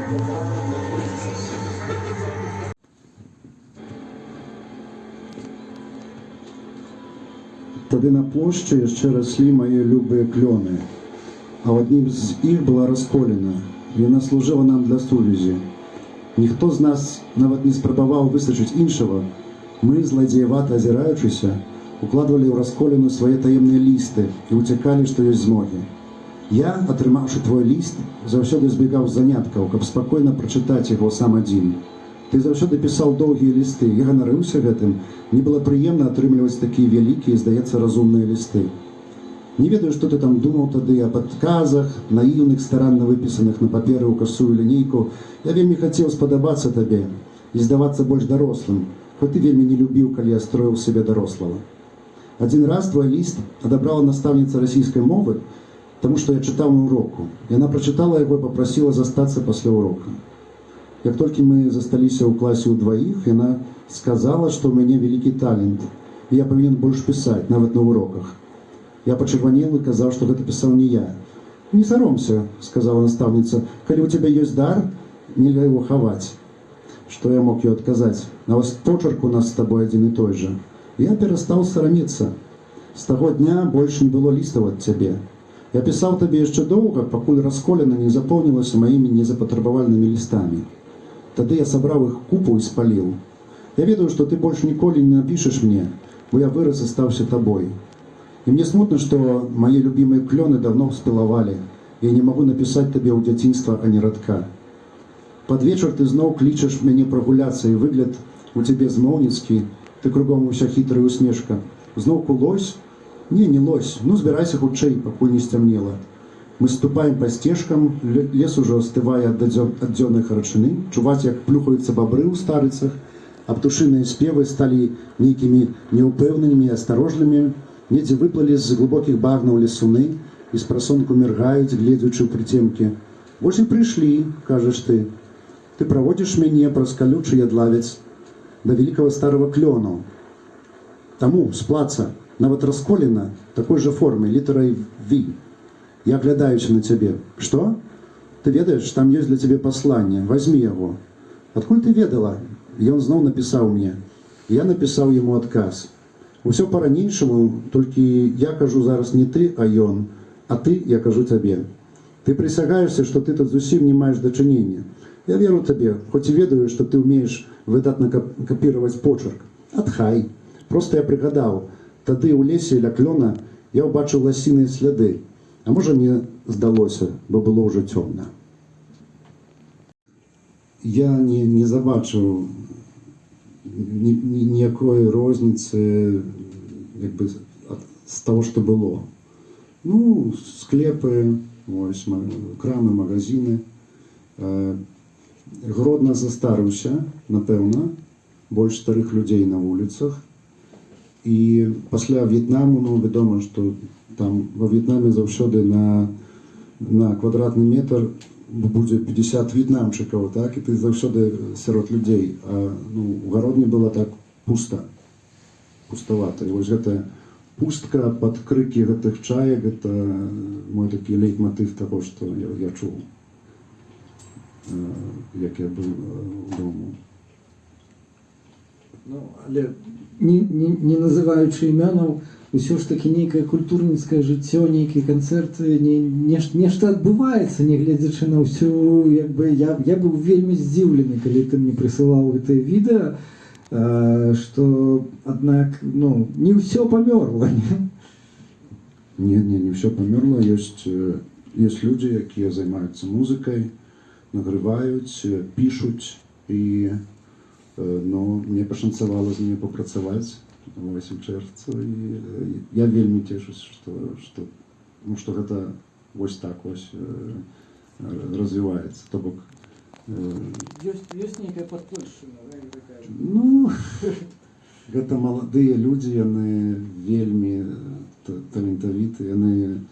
Тады на плошчы яшчэ раслі мае любыя клёны, а адным з іх была расколіна. Яна служыла нам для сувязі. Ніхто з нас нават не спрабаваў высачыць іншага. Мы, зладзеявата азіраючыся, укладвалі ў расколіну свае таемныя лісты і ўцякалі, што ёсць змогі. Я, атрымаўшы твой ліст, заўсёды збегаў з заняткаў, каб спакойна прачытаць яго сам адзін. Ты заўсёды пісаў доўгія лісты, я ганарыўся гэтым. Мне было прыемна атрымліваць такія вялікія, здаецца, разумныя лісты. Не ведаю, што ты там думаў тады аб адказах, наіўных, старанна выпісаных на паперы ў касую лінейку. Я вельмі хацеў спадабацца табе і здавацца больш дарослым, хоць ты вельмі не любіў, калі я строіў сябе дарослага. Адзін раз твой ліст адабрала настаўніца расійскай мовы, таму што я чытаў на уроку. Яна прачытала яго і папрасіла застацца пасля урока. Як толькі мы засталіся ў класе ўдваіх, яна сказала, што ў мяне вялікі талент, і я павінен больш пісаць, нават на уроках. Я пачырванеў і казаў, што гэта пісаў не я. «Не саромся», — сказала настаўніца, «калі ў цябе ёсць дар, нельга яго хаваць». Што я мог ёй адказаць? Нават почерк у нас з табой адзін і той жа. Я перастаў сарамецца. З таго дня больш не было лістаў ад цябе. Я пісаў табе яшчэ доўга, пакуль расколіна не запоўнілася маімі незапатрабавальнымі лістамі. Тады я сабраў іх купу і спаліў. Я ведаю, што ты больш ніколі не напішаш мне, бо я вырас і стаўся табой. І мне смутна, што мае любімыя клёны даўно спілавалі, і я не магу напісаць табе ў дзяцінства ані радка. Пад вечар ты зноў клічаш мяне прагуляцца, і выгляд у цябе змоўніцкі, ты кругом уся хітрая усмешка. Зноўку лось? Не, не лось, ну збірайся хутчэй, пакуль не сцямнела. Мы ступаем па сцежкам, лес ужо астывае ад дзённай гарачыны, чуваць, як плюхаюцца бабры ў старыцах, а птушыныя спевы сталі нейкімі няўпэўненымі і асторожнымі, недзе выплылі з глыбокіх багнаў лесуны і з прасонку міргаюць, гледзячы ў прыцемкі. Вось і прыйшлі, кажаш ты. Ты праводзіш мяне праз калючы ядлавец да вялікага старага клёну. Таму, з плаца, нават расколіна такой жа формы, літарай «V». Я аглядаюся на цябе. Што? Ты ведаеш, там ёсць для цябе пасланне. Вазьмі яго. Адкуль ты ведала? Ён зноў напісаў мне. Я напісаў яму адказ. Усё па-ранейшаму, толькі я кажу зараз не ты, а ён, а ты, я кажу табе. Ты прысягаешся, што ты тут зусім не маеш дачынення. Я веру табе, хоць і ведаю, што ты ўмееш выдатна капіраваць почерк. Адхай. Проста я прыгадаў, тады ў лесе ля клёна я ўбачыў ласіныя сляды. А можа, мне здалося, бо было ўжо цёмна. Я не забачыў ніякой розніцы з таго, што было. Ну, склепы, крамы, магазіны. Гродна застарыўся, напэўна, больш старых людзей на вуліцах. І пасля В'етнаму, ну, вядома, што там во В'етнаме заўсёды на квадратны метр будзе 50 в'етнамчыкаў, так? І ты заўсёды сярод людзей. А у Гародні было так пуставата. І вось гэтая пустка пад крыкі гэтых чаек, гэта мой такі лейтматыв таго, што я чуў, як я быў удому. Ну, але не называючы імёнаў, усё ж такі нейкае культурніцкае жыццё, нейкія канцэрты, нешта адбываецца, нягледзячы на ўсю, я быў вельмі здзіўлены, калі ты мне прысылаў гэтае відэа, што, аднак, не ўсё памёрла. Не ўсё памёрла. Ёсць людзі, якія займаюцца музыкай, нагрываюць, пішуць, і мне пашанцавала з імі папрацаваць у чэрвcu, і я вельмі цешуся, што гэта вось так вось развіваецца. То бок ёсць нейкая падпольшчына, такая. Ну, гэта маладыя людзі, яны вельмі талентавіты, яны,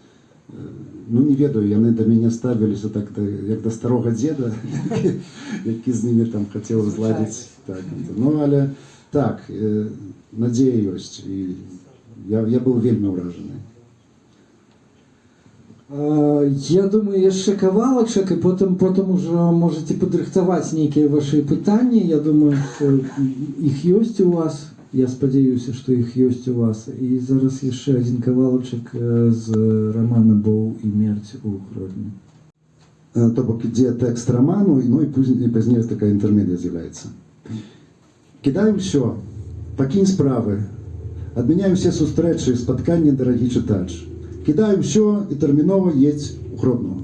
не ведаю, яны да мяне ставіліся так, як да старога дзеда, які з німі там хацеў зладзіць. Ну, але так, надзея ёсць, і я быў вельмі ўражаны. Я думаю, яшчэ кавалачак, і потым ужо можаце падрыхтаваць нейкія вашы пытанні. Я думаю, што іх ёсць у вас. Я спадзяюся, што іх ёсць у вас. І зараз яшчэ адзін кавалачак з рамана «Боў і мерць у Гродні». То бок ідзе тэкст раману, ну і пазней такая інтэрмедыя з'яўляецца. Кідай усё, пакінь справы, адмяняй усе сустрэчы, спатканні, дарагі чытач. Кідай усё і тэрмінова едзь у Гродну.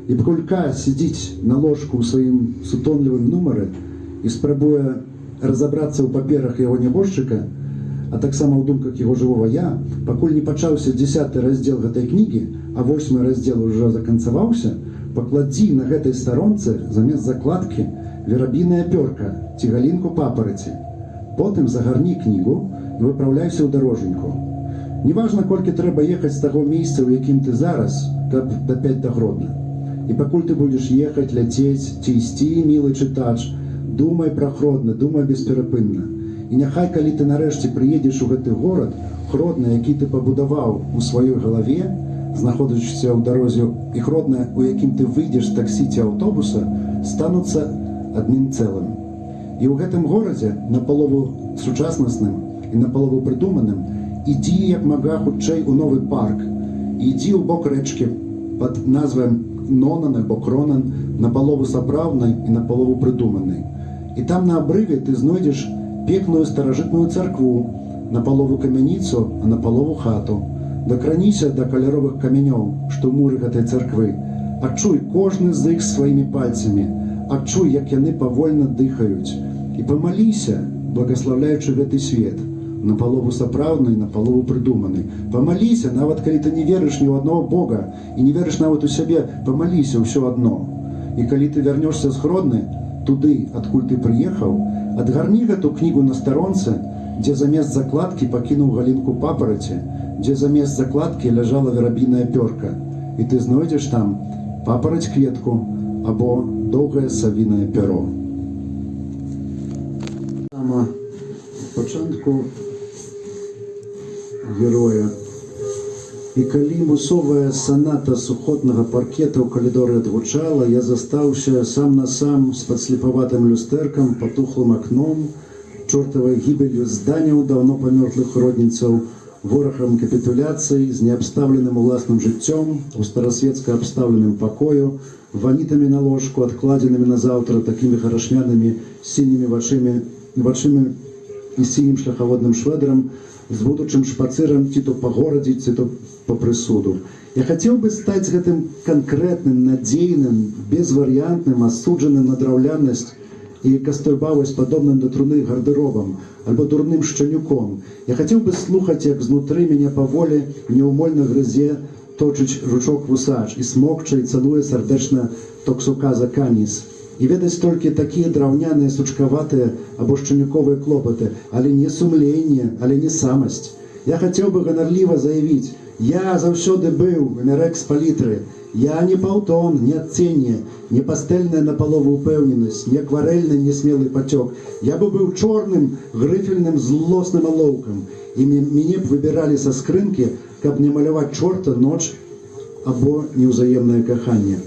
І пакуль К сидзіць на ложку ў сваім сутонлівым нумары і спрабуе разабрацца ў паперах яго нябожчыка, а таксама ў думках яго жывога я, пакуль не пачаўся 10-ы раздзел гэтай кнігі, а 8-й раздзел ужо заканцаваўся, пакладзі на гэтай старонцы замест закладкі верабіная пёрка ці галінку папараці. Потым загарні кнігу і выпраўляйся ў дароженьку. Неважна, колькі трэба ехаць з таго месца, у якім ты зараз, каб дапяць да Гродна. І пакуль ты будзеш ехаць, ляцець ці ісці, мілы чытач, думай пра Гродны, думай бесперапынна. І няхай, калі ты нарэшце прыедзеш у гэты горад, Гродны, які ты пабудаваў у сваёй галаве, знаходзячыся ў дарозе, і Гродны, у якім ты выйдзеш з таксі ці аўтобуса, стануцца адным цэлым. І ў гэтым горадзе, напалову сучаснасным і напалову прыдуманым, ідзі як мага хутчэй у новы парк, і ідзі ў бок рэчкі пад назвай Нонан альбо Кронан, напалову сапраўднай і напалову прыдуманай. І там на абрыве ты знойдзеш пекную старажытную царкву, напалову камяніцу, а напалову хату. Дакраніся да каляровых камянёў, што ў муры гэтай царквы. Адчуй кожны з іх сваімі пальцамі, адчуй, як яны павольна дыхаюць. І памаліся, благаслаўляючы гэты свет, напалову сапраўднай, напалову прыдуманай. Памаліся, нават калі ты не верыш ні ў аднаго Бога і не верыш нават у сябе, памаліся ўсё адно. І калі ты вярнешся з Гродны, туды, адкуль ты прыехаў, адгарні гэту кнігу на старонцы, дзе замест закладкі пакінуў галінку папараці, дзе замест закладкі ляжала верабіная пёрка. І ты знойдзеш там папараць кветку або доўгае савінае пяро. Сама пачатку героя. І калі мусовая саната сухотнага паркета ў калідоры адгучала, я застаўся сам на сам з падслепаватым люстэркам, патухлым акном, чортавай гібелью зданняў даўно памёртлых родніцаў, ворагам капітуляцыі, з неабстаўленым уласным жыццём, у старасветска абстаўленым пакою, ванітамі на ложку, адкладзенымі на заўтра такімі гарашмянымі сінімі вачымі і сінім шляхаводным швэдрам, з будучым шпацырам ці то па горадзе, ці то па прысуду. Я хацеў бы стаць гэтым канкрэтным, надзейным, безварыянтным, асуджаным на драўлянасць і кастойбавасць падобным да труны гардэробам альбо дурным шчанюком. Я хацеў бы слухаць, як знутры мяне паволі неўмольна грызе точыць жучок вусач і смокча і цалуе сардэчна токсуказа каніс. І ведаць толькі такія драўняныя, сучкаватыя або шчанюковыя клопаты, але не сумленне, але не самасць. Я хацеў бы ганарліва заявіць: я заўсёды быў эмерекс палітры. Я не паўтон, не адценне, не пастэльная напалову упэўненасць, не акварэльны несмелы пацёк. Я бы быў чорным, грыфельным, злосным алоўкам. І мяне б выбіралі са скрынкі, каб не маляваць чорта, ноч або неўзаемнае каханне.